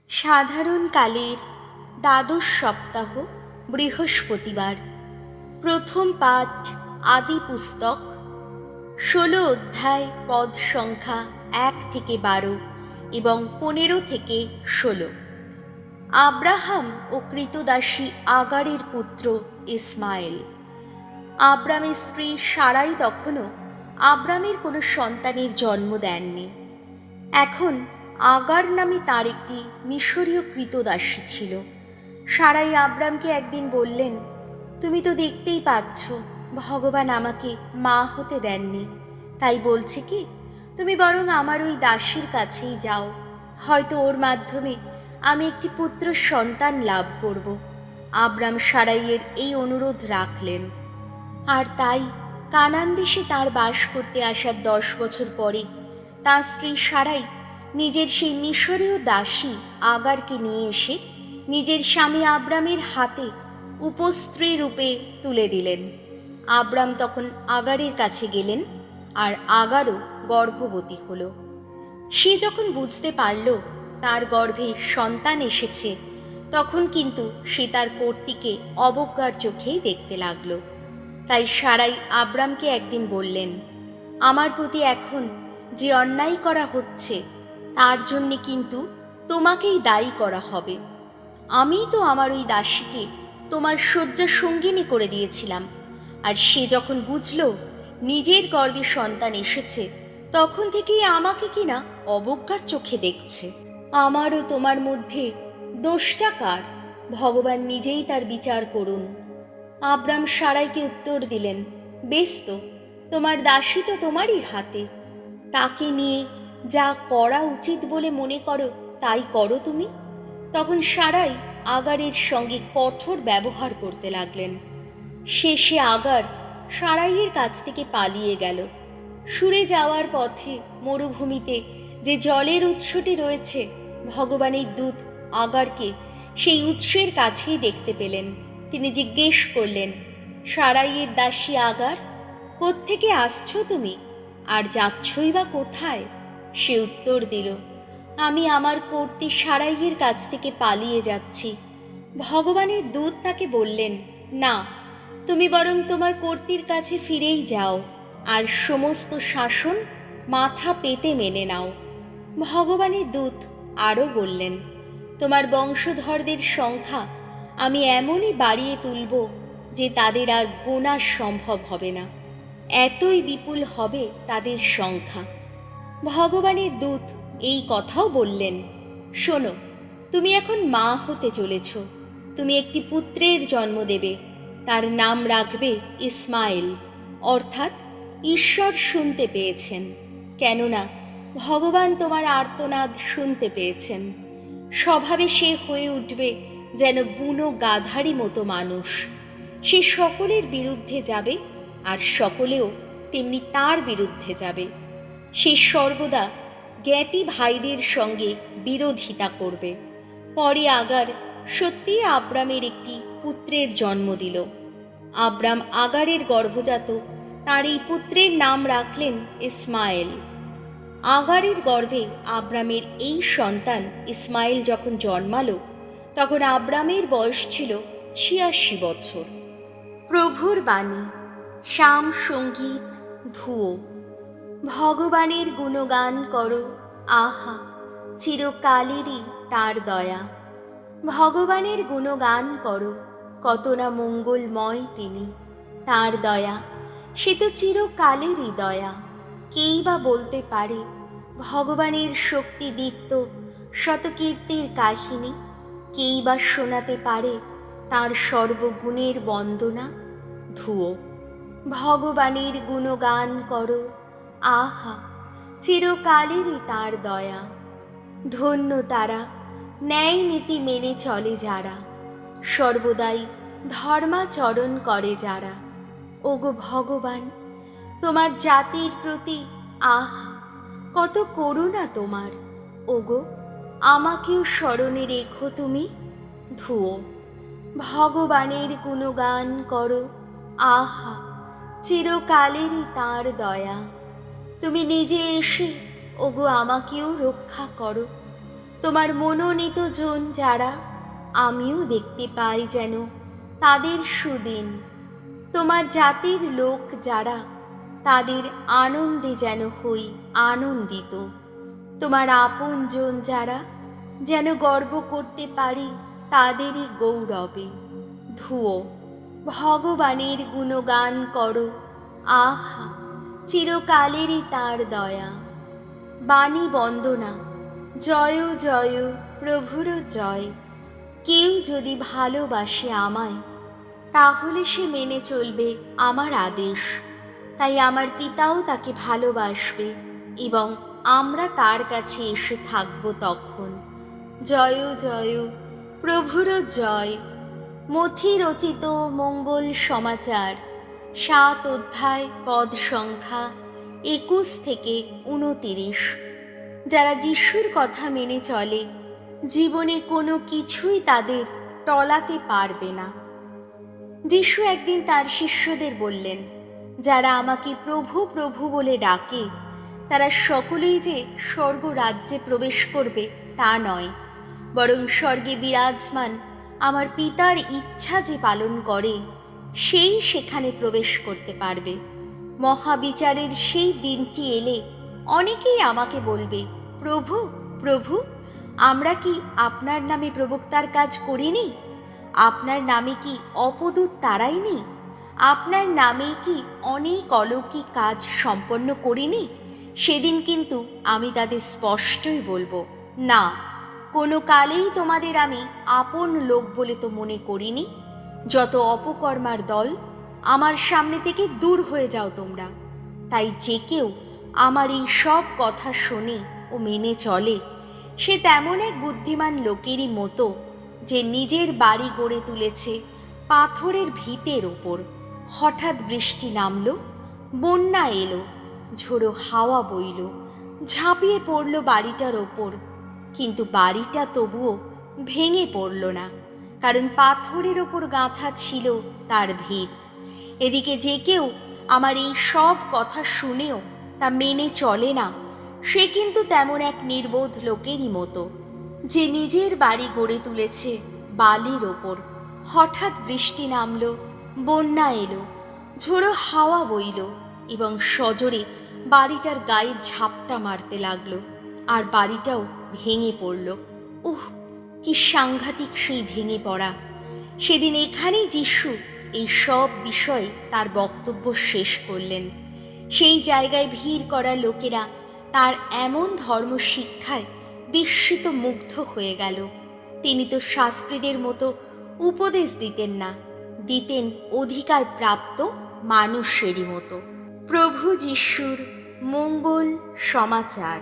সাধারণকালের দ্বাদশ সপ্তাহ বৃহস্পতিবার। প্রথম পাঠ আদি পুস্তক ১৬ অধ্যায়, পদ সংখ্যা ১ থেকে ১২ এবং ১৫ থেকে ১৬। আব্রাহাম ও কৃতদাসী আগারের পুত্র ইসমাইল। আব্রামের স্ত্রী সারাই তখনও আব্রামের কোনো সন্তানের জন্ম দেননি। এখন আগার নামে তার একটি মিশরীয় কৃতদাসী ছিল। সারাই আব্রামকে একদিন বললেন, তুমি তো দেখতেই পাচ্ছ ভগবান আমাকে মা হতে দেননি, তাই বলছে কি তুমি বরং আমার ওই দাসীর কাছেই যাও, হয়তো ওর মাধ্যমে আমি একটি পুত্র সন্তান লাভ করব। আব্রাম সারাইয়ের এই অনুরোধ রাখলেন। আর তাই কানান দেশে তার বাস করতে আসার ১০ বছর পরে তার স্ত্রী সারাই নিজের সেই মিশরীয় দাসী আগারকে নিয়ে এসে নিজের স্বামী আব্রামের হাতে উপস্ত্রী রূপে তুলে দিলেন। আব্রাম তখন আগারের কাছে গেলেন, আর আগারও গর্ভবতী হল। সে যখন বুঝতে পারল তার গর্ভে সন্তান এসেছে, তখন কিন্তু সে তার কর্ত্রীকে অবজ্ঞার চোখেই দেখতে লাগল। তাই সারাই আব্রামকে একদিন বললেন, আমার প্রতি এখন যে অন্যায় করা হচ্ছে তার জন্যে কিন্তু তোমাকেই দায়ী করা হবে। আমি তো আমার ওই দাসীকে তোমার শয্যা সঙ্গিনী করে দিয়েছিলাম, আর সে যখন বুঝল নিজের গর্ভে সন্তান এসেছে, তখন থেকেই আমাকে কিনা অবজ্ঞার চোখে দেখছে। আমারও তোমার মধ্যে দোষটা কার? ভগবান নিজেই তার বিচার করুন। আব্রাম সারাইকে উত্তর দিলেন, বেশ তো, তোমার দাসী তো তোমারই হাতে, তাকে নিয়ে যা করা উচিত বলে মনে করো তাই করো তুমি। তখন সারাই আগারের সঙ্গে কঠোর ব্যবহার করতে লাগলেন। শেষে আগার সারাইয়ের কাছ থেকে পালিয়ে গেল। সরে যাওয়ার পথে মরুভূমিতে যে জলের উৎসটি রয়েছে, ভগবানের দূত আগারকে সেই উৎসের কাছেই দেখতে পেলেন। তিনি জিজ্ঞেস করলেন, সারাইয়ের দাসী আগার, কোত্থেকে আসছো তুমি, আর যাচ্ছই বা কোথায়? সে উত্তর দিল, আমি আমার কর্ত্রী সারাইয়ের কাছ থেকে পালিয়ে যাচ্ছি। ভগবানের দূত তাকে বললেন, না, তুমি বরং তোমার কর্ত্রীর কাছে ফিরেই যাও, আর সমস্ত শাসন মাথা পেতে মেনে নাও। ভগবানের দূত আরও বললেন, তোমার বংশধরদের সংখ্যা আমি এমনই বাড়িয়ে তুলব যে তাদের আর গোনা সম্ভব হবে না, এতই বিপুল হবে তাদের সংখ্যা। ভগবানের দূত এই কথাও বললেন, শোনো, তুমি এখন মা হতে চলেছ, তুমি একটি পুত্রের জন্ম দেবে, তার নাম রাখবে ইসমাইল, অর্থাৎ ঈশ্বর শুনতে পেয়েছেন, কেননা ভগবান তোমার আর্তনাদ শুনতে পেয়েছেন। স্বভাবে সে হয়ে উঠবে যেন বুনো গাধারই মতো মানুষ। সে সকলের বিরুদ্ধে যাবে, আর সকলেও তেমনি তার বিরুদ্ধে যাবে। সে সর্বদা জ্ঞাতি ভাইদের সঙ্গে বিরোধিতা করবে। পরে আগার সত্যিই আব্রামের একটি পুত্রের জন্ম দিল। আব্রাম আগারের গর্ভজাত তার এই পুত্রের নাম রাখলেন ইসমাইল। আগারের গর্ভে আব্রামের এই সন্তান ইসমাইল যখন জন্মালো, তখন আব্রামের বয়স ছিল ৮৬ বছর। প্রভুর বাণী, শাম সঙ্গীত ধুয়ো। ভগবানের গুণগান করো, আহা, চিরকালেরই তার দয়া। ভগবানের গুণগান করো, কত না মঙ্গলময় তিনি, তার দয়া সে তো চিরকালেরই দয়া। কেই বা বলতে পারে ভগবানের শক্তিদীপ্ত শতকীর্তির কাহিনী? কেই বা শোনাতে পারে তার সর্বগুণের বন্দনা? ধুয়ো। ভগবানের গুণগান করো, আহা, চিরকালেরই তার দয়া। ধন্য তারা, ন্যায় নীতি মেনে চলে যারা, সর্বদাই ধর্মাচরণ করে যারা। ওগো ভগবান, তোমার জাতির প্রতি আহা, কত করুণা তোমার। ওগো, আমাকেও স্মরণে রেখো তুমি। ধুয়ো। ভগবানের গুণগান করো, আহা, চিরকালেরই তার দয়া। তুমি নিজে এসে ওগো আমাকেও রক্ষা করো। তোমার মনোনীত জন যারা, আমিও দেখতে পাই যেন তাদের সুদিন। তোমার জাতির লোক যারা, তাদের আনন্দে যেন হই আনন্দিত। তোমার আপনজন যারা, যেন গর্ব করতে পারি তাদেরই গৌরবে। ধুয়ো ভগবানের গুণগান করো, আহা চিরকালেরই তার দয়া। বাণী বন্দনা, জয় জয় প্রভুর জয়। কেউ যদি ভালোবাসে আমায়, তাহলে সে মেনে চলবে আমার আদেশ। তাই আমার পিতাও তাকে ভালোবাসবে এবং আমরা তার কাছে এসে থাকব তখন। জয় জয় প্রভুর জয়। মথি রচিত মঙ্গল সমাচার, 7 অধ্যায়, পদ সংখ্যা 21 থেকে 29। যারা যিশুর কথা মেনে চলে, জীবনে কোনো কিছুই তাদের টলাতে পারবে না। যিশু একদিন তার শিষ্যদের বললেন, যারা আমাকে প্রভু প্রভু বলে ডাকে, তারা সকলেই যে স্বর্গ রাজ্যে প্রবেশ করবে তা নয়, বরং স্বর্গে বিরাজমান আমার পিতার ইচ্ছা যে পালন করে, সেই সেখানে প্রবেশ করতে পারবে। মহাবিচারের সেই দিনটি এলে অনেকেই আমাকে বলবে, প্রভু প্রভু, আমরা কি আপনার নামে প্রবক্তার কাজ করিনি? আপনার নামে কি অপদূত তাড়াইনি? আপনার নামে কি অনেক অলৌকিক কাজ সম্পন্ন করিনি? সেদিন কিন্তু আমি তাদের স্পষ্টই বলবো, না, কোনো কালেই তোমাদের আমি আপন লোক বলে তো মনে করিনি। যত অপকর্মার দল, আমার সামনে থেকে দূর হয়ে যাও তোমরা। তাই যে কেউ আমার এই সব কথা শোনে ও মেনে চলে, সে তেমন এক বুদ্ধিমান লোকেরই মতো, যে নিজের বাড়ি গড়ে তুলেছে পাথরের ভিতের ওপর। হঠাৎ বৃষ্টি নামলো, বন্যা এলো, ঝোড়ো হাওয়া বইল, ঝাঁপিয়ে পড়ল বাড়িটার ওপর, কিন্তু বাড়িটা তবুও ভেঙে পড়ল না, কারণ পাথরের ওপর গাঁথা ছিল তার ভিত। এদিকে যে কেউ আমার এই সব কথা শুনেও তা মেনে চলে না, সে কিন্তু তেমন এক নির্বোধ লোকেরই মতো, যে নিজের বাড়ি গড়ে তুলেছে বালির ওপর। হঠাৎ বৃষ্টি নামলো, বন্যা এলো, ঝোড়ো হাওয়া বইল এবং সজোরে বাড়িটার গায়ে ঝাপটা মারতে লাগলো, আর বাড়িটাও ভেঙে পড়ল। উহ, কি সাংঘাতিক সেই ভেঙে পড়া! সেদিন এখানেই যিশু এই সব বিষয়ে তার বক্তব্য শেষ করলেন। সেই জায়গায় ভিড় করা লোকেরা তার এমন ধর্ম শিক্ষায় বিস্মিত মুগ্ধ হয়ে গেল। তিনি তো শাস্ত্রীদের মতো উপদেশ দিতেন না, দিতেন অধিকার প্রাপ্ত মানুষেরই মতো। প্রভু যিশুর মঙ্গল সমাচার।